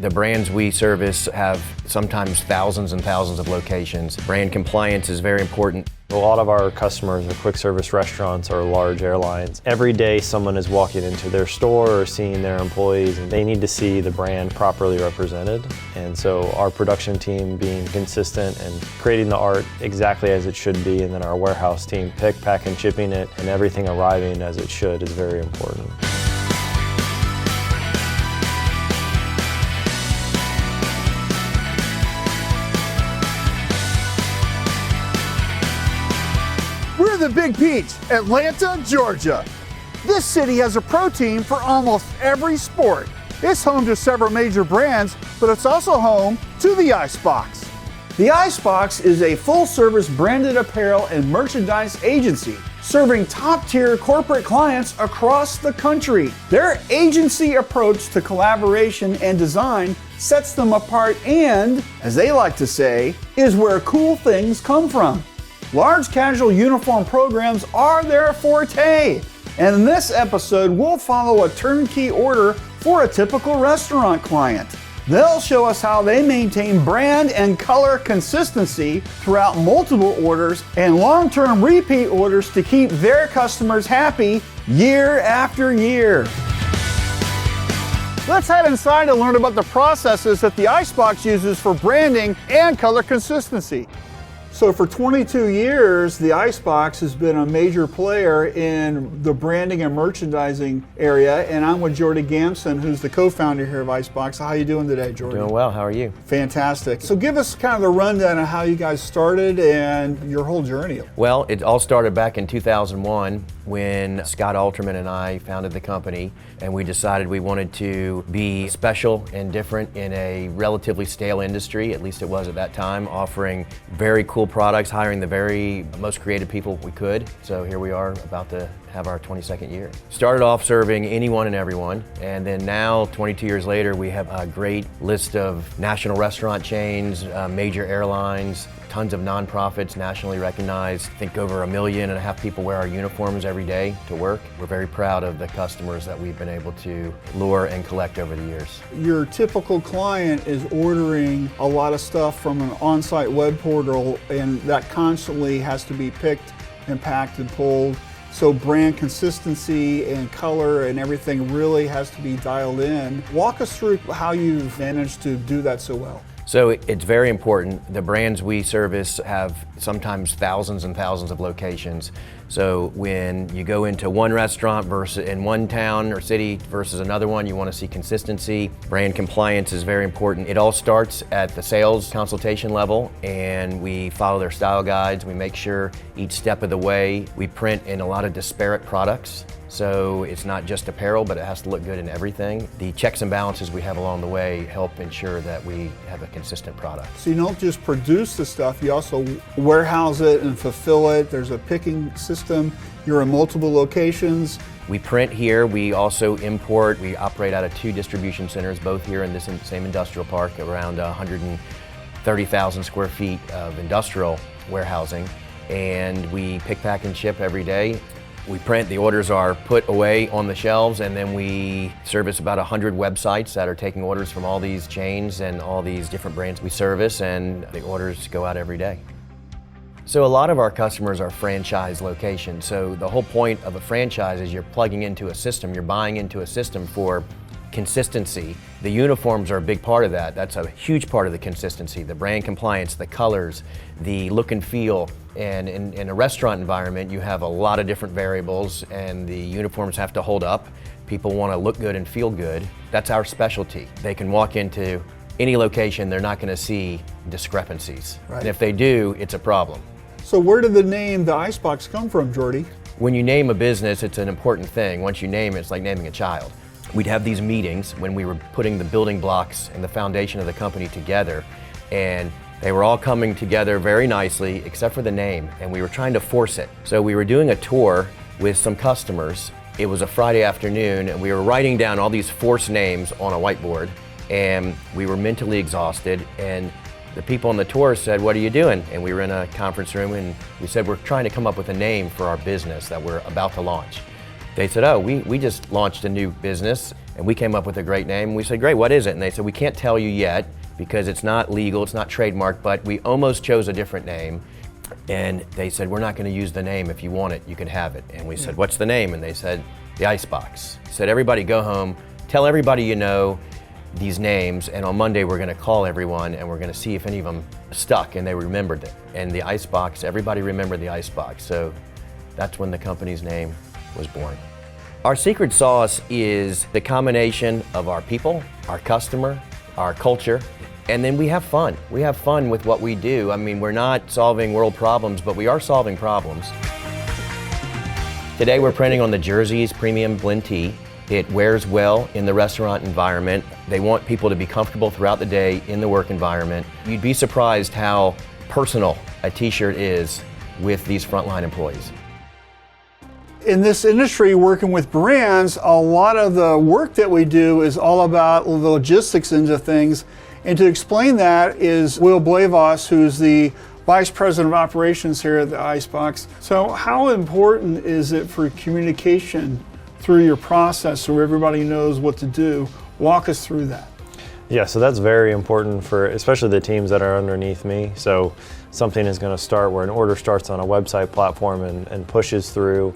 The brands we service have sometimes thousands and thousands of locations. Brand compliance is very important. A lot of our customers are quick service restaurants or large airlines. Every day someone is walking into their store or seeing their employees, and they need to see the brand properly represented. And so our production team being consistent and creating the art exactly as it should be, and then our warehouse team pick, pack, and shipping it, and everything arriving as it should is very important. We're the Big Peach, Atlanta, Georgia. This city has a pro team for almost every sport. It's home to several major brands, but it's also home to the Icebox. The Icebox is a full-service branded apparel and merchandise agency serving top-tier corporate clients across the country. Their agency approach to collaboration and design sets them apart and, as they like to say, is where cool things come from. Large casual uniform programs are their forte, and in this episode we'll follow a turnkey order for a typical restaurant client. They'll show us how they maintain brand and color consistency throughout multiple orders and long-term repeat orders to keep their customers happy year after year. Let's head inside and learn about the processes that the Icebox uses for branding and color consistency. So for 22 years, the Icebox has been a major player in the branding and merchandising area, and I'm with Jordy Gamson, who's the co-founder here of Icebox. How are you doing today, Jordy? Doing well, how are you? Fantastic. So give us kind of the rundown of how you guys started and your whole journey. Well, it all started back in 2001 when Scott Alterman and I founded the company, and we decided we wanted to be special and different in a relatively stale industry, at least it was at that time, offering very cool products, hiring the very most creative people we could. So here we are about to have our 22nd year. Started off serving anyone and everyone, and then now 22 years later we have a great list of national restaurant chains, major airlines, tons of nonprofits, nationally recognized. I think over 1.5 million people wear our uniforms every day to work. We're very proud of the customers that we've been able to lure and collect over the years. Your typical client is ordering a lot of stuff from an on-site web portal, and that constantly has to be picked and packed and pulled. So brand consistency and color and everything really has to be dialed in. Walk us through how you've managed to do that so well. So it's very important. The brands we service have sometimes thousands and thousands of locations. So when you go into one restaurant versus in one town or city versus another one, you want to see consistency. Brand compliance is very important. It all starts at the sales consultation level, and we follow their style guides. We make sure each step of the way we print in a lot of disparate products. So it's not just apparel, but it has to look good in everything. The checks and balances we have along the way help ensure that we have a consistent product. So you don't just produce the stuff, you also warehouse it and fulfill it. There's a picking system. You're in multiple locations. We print here, we also import. We operate out of 2 distribution centers, both here in this same industrial park, around 130,000 square feet of industrial warehousing. And we pick, pack, and ship every day. We print, the orders are put away on the shelves, and then we service about 100 websites that are taking orders from all these chains and all these different brands we service, and the orders go out every day. So a lot of our customers are franchise locations. So the whole point of a franchise is you're plugging into a system, you're buying into a system for consistency. The uniforms are a big part of that. That's a huge part of the consistency. The brand compliance, the colors, the look and feel. And in a restaurant environment, you have a lot of different variables, and the uniforms have to hold up. People want to look good and feel good. That's our specialty. They can walk into any location, they're not going to see discrepancies. Right. And if they do, it's a problem. So where did the name the Icebox come from, Jordy? When you name a business, it's an important thing. Once you name it, it's like naming a child. We'd have these meetings when we were putting the building blocks and the foundation of the company together, and they were all coming together very nicely, except for the name, and we were trying to force it. So we were doing a tour with some customers. It was a Friday afternoon, and we were writing down all these forced names on a whiteboard, and we were mentally exhausted, and the people on the tour said, "What are you doing?" And we were in a conference room, and we said, "We're trying to come up with a name for our business that we're about to launch." They said, oh, we just launched a new business and we came up with a great name. We said, great, what is it? And they said, we can't tell you yet because it's not legal, it's not trademarked, but we almost chose a different name. And they said, we're not going to use the name. If you want it, you can have it. And we said, what's the name? And they said, the Icebox. Said, everybody go home, tell everybody you know these names, and on Monday we're going to call everyone and we're going to see if any of them stuck, and they remembered it. And the Icebox, everybody remembered the Icebox. So that's when the company's name was born. Our secret sauce is the combination of our people, our customer, our culture, and then we have fun. We have fun with what we do. I mean, we're not solving world problems, but we are solving problems. Today we're printing on the JERZEES Premium Blend Tee. It wears well in the restaurant environment. They want people to be comfortable throughout the day in the work environment. You'd be surprised how personal a t-shirt is with these frontline employees. In this industry, working with brands, a lot of the work that we do is all about the logistics into things. And to explain that is Will Blavos, who's the Vice President of Operations here at the Icebox. So how important is it for communication through your process so everybody knows what to do? Walk us through that. Yeah, so that's very important for especially the teams that are underneath me. So something is going to start where an order starts on a website platform and pushes through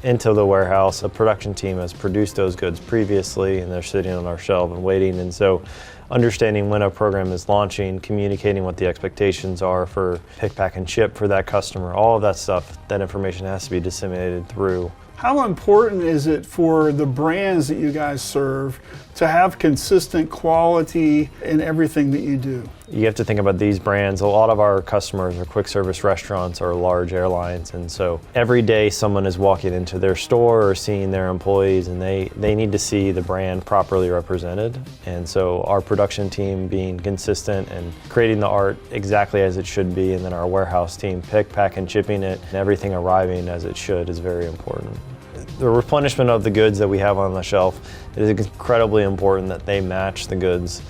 into the warehouse. A production team has produced those goods previously and they're sitting on our shelf and waiting. And so understanding when a program is launching, communicating what the expectations are for pick, pack, and ship for that customer, all of that stuff, that information has to be disseminated through. How important is it for the brands that you guys serve to have consistent quality in everything that you do? You have to think about these brands. A lot of our customers are quick service restaurants or large airlines, and so every day someone is walking into their store or seeing their employees, and they need to see the brand properly represented. And so our production team being consistent and creating the art exactly as it should be, and then our warehouse team pick, pack, and shipping it, and everything arriving as it should is very important. The replenishment of the goods that we have on the shelf, it is incredibly important that they match the goods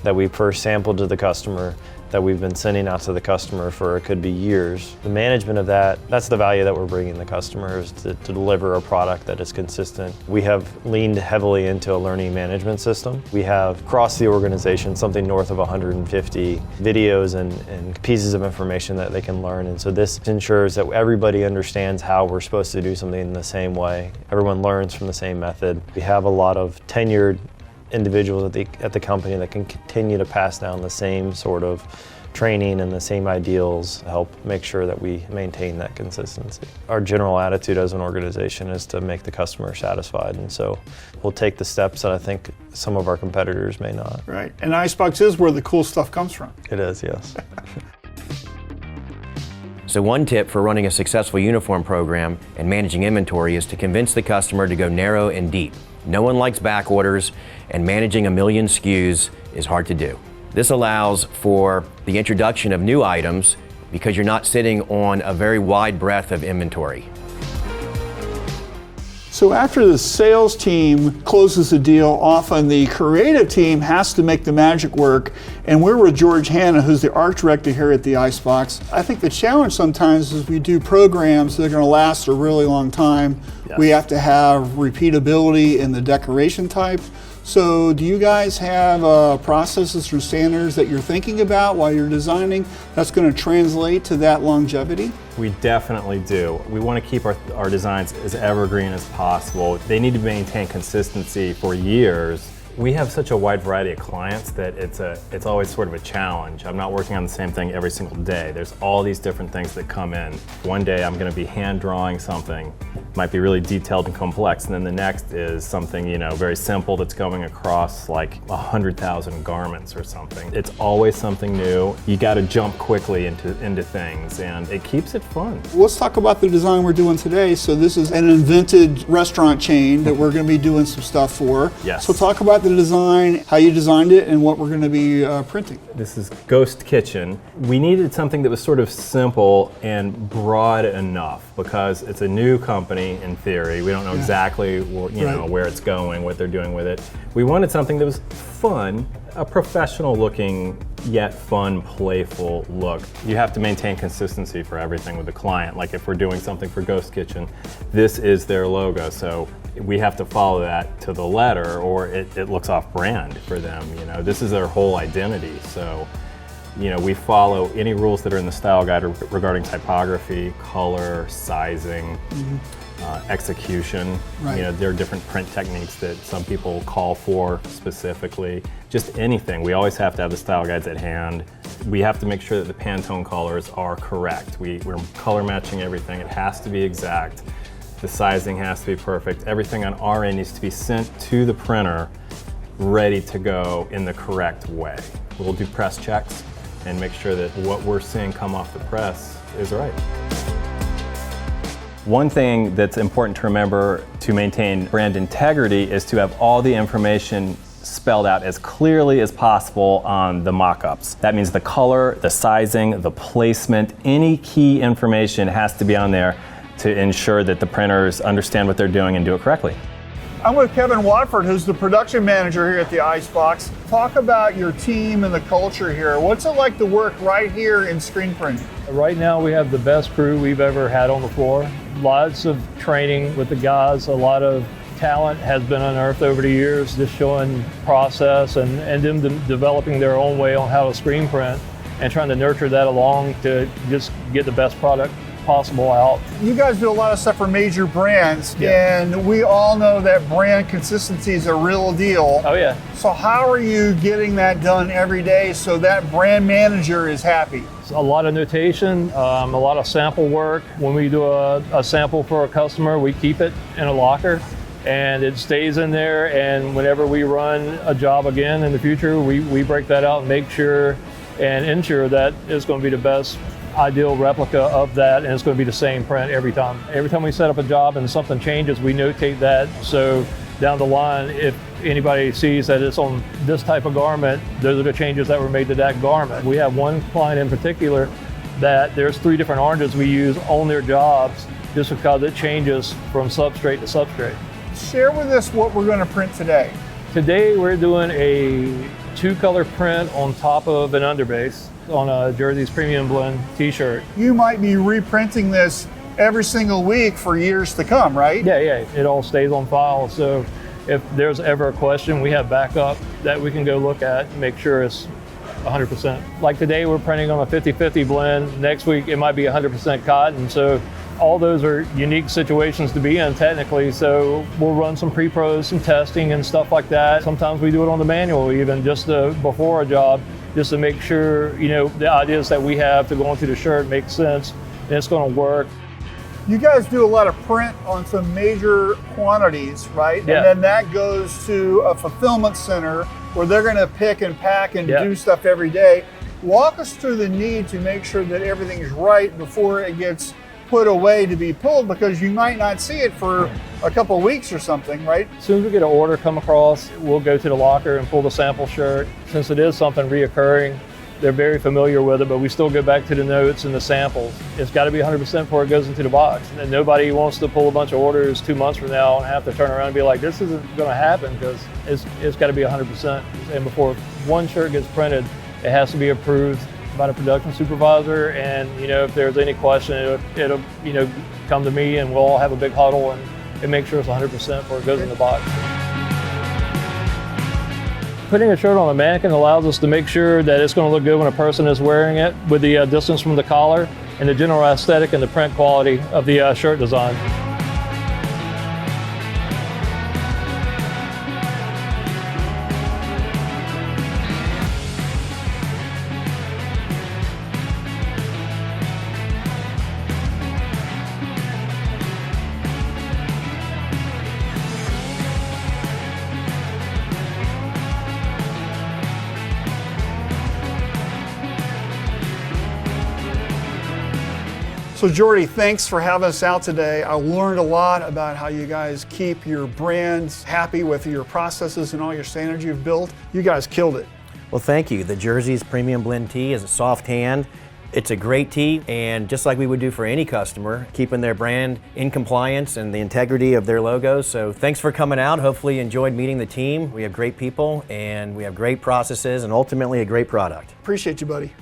that we first sampled to the customer, that we've been sending out to the customer for it could be years. The management of that, that's the value that we're bringing the customers to deliver a product that is consistent. We have leaned heavily into a learning management system. We have across the organization something north of 150 videos and pieces of information that they can learn. And so this ensures that everybody understands how we're supposed to do something in the same way. Everyone learns from the same method. We have a lot of tenured individuals at the company that can continue to pass down the same sort of training and the same ideals to help make sure that we maintain that consistency. Our general attitude as an organization is to make the customer satisfied, and so we'll take the steps that I think some of our competitors may not. Right, and Icebox is where the cool stuff comes from. It is, yes. So one tip for running a successful uniform program and managing inventory is to convince the customer to go narrow and deep. No one likes back orders, and managing 1 million SKUs is hard to do. This allows for the introduction of new items because you're not sitting on a very wide breadth of inventory. So after the sales team closes the deal, often the creative team has to make the magic work. And we're with George Hanna, who's the art director here at the Icebox. I think the challenge sometimes is we do programs that are going to last a really long time. Yes. We have to have repeatability in the decoration type. So do you guys have processes or standards that you're thinking about while you're designing that's going to translate to that longevity? We definitely do. We want to keep our designs as evergreen as possible. They need to maintain consistency for years. We have such a wide variety of clients that it's always sort of a challenge. I'm not working on the same thing every single day. There's all these different things that come in. One day I'm going to be hand drawing something, might be really detailed and complex, and then the next is something, you know, very simple that's going across like 100,000 garments or something. It's always something new. You got to jump quickly into things, and it keeps it fun. Let's talk about the design we're doing today. So this is an invented restaurant chain that we're going to be doing some stuff for. Yes. So talk about the design, how you designed it, and what we're going to be printing. This is Ghost Kitchen. We needed something that was sort of simple and broad enough because it's a new company in theory. We don't know exactly where it's going, what they're doing with it. We wanted something that was fun, a professional looking yet fun, playful look. You have to maintain consistency for everything with the client. Like if we're doing something for Ghost Kitchen, this is their logo. So we have to follow that to the letter, or it looks off brand for them. You know, this is their whole identity. So, you know, we follow any rules that are in the style guide regarding typography, color, sizing, execution. Right. You know, there are different print techniques that some people call for specifically. Just anything. We always have to have the style guides at hand. We have to make sure that the Pantone colors are correct. We're color matching everything. It has to be exact. The sizing has to be perfect. Everything on our end needs to be sent to the printer ready to go in the correct way. We'll do press checks and make sure that what we're seeing come off the press is right. One thing that's important to remember to maintain brand integrity is to have all the information spelled out as clearly as possible on the mock-ups. That means the color, the sizing, the placement, any key information has to be on there to ensure that the printers understand what they're doing and do it correctly. I'm with Kevin Watford, who's the production manager here at the Icebox. Talk about your team and the culture here. What's it like to work right here in screen printing? Right now we have the best crew we've ever had on the floor. Lots of training with the guys, a lot of talent has been unearthed over the years, just showing process and them developing their own way on how to screen print and trying to nurture that along to just get the best product possible out. You guys do a lot of stuff for major brands, Yeah. and we all know that brand consistency is a real deal. Oh yeah. So how are you getting that done every day so that brand manager is happy? A lot of notation, a lot of sample work. When we do a sample for a customer, we keep it in a locker and it stays in there, and whenever we run a job again in the future, we break that out and make sure and ensure that it's going to be the best ideal replica of that, and it's going to be the same print every time. Every time we set up a job and something changes, we notate that, so down the line, if anybody sees that it's on this type of garment, those are the changes that were made to that garment. We have one client in particular that there's 3 different oranges we use on their jobs just because it changes from substrate to substrate. Share with us what we're going to print today. Today we're doing a 2-color print on top of an underbase on a JERZEES Premium Blend t-shirt. You might be reprinting this every single week for years to come, right? Yeah, it all stays on file. So if there's ever a question, we have backup that we can go look at and make sure it's 100%. Like today, we're printing on a 50-50 blend. Next week, it might be 100% cotton. So all those are unique situations to be in technically. So we'll run some pre-pros, some testing and stuff like that. Sometimes we do it on the manual even just before a job, just to make sure, you know, the ideas that we have to go into the shirt make sense and it's going to work. You guys do a lot of print on some major quantities, right? Yeah. And then that goes to a fulfillment center where they're going to pick and pack and do stuff every day. Walk us through the need to make sure that everything is right before it gets put away to be pulled, because you might not see it for a couple of weeks or something, right? As soon as we get an order come across, we'll go to the locker and pull the sample shirt. Since it is something reoccurring, they're very familiar with it, but we still go back to the notes and the samples. It's got to be 100% before it goes into the box. And nobody wants to pull a bunch of orders 2 months from now and have to turn around and be like, this isn't going to happen, because it's got to be 100%. And before one shirt gets printed, it has to be approved by the production supervisor. And, you know, if there's any question, it'll you know, come to me and we'll all have a big huddle and make sure it's 100% before it goes in the box. Putting a shirt on a mannequin allows us to make sure that it's going to look good when a person is wearing it, with the distance from the collar and the general aesthetic and the print quality of the shirt design. So Jordy, thanks for having us out today. I learned a lot about how you guys keep your brands happy with your processes and all your standards you've built. You guys killed it. Well, thank you. The JERZEES Premium Blend Tee is a soft hand. It's a great tee, and just like we would do for any customer, keeping their brand in compliance and the integrity of their logos. So thanks for coming out. Hopefully you enjoyed meeting the team. We have great people and we have great processes and ultimately a great product. Appreciate you, buddy.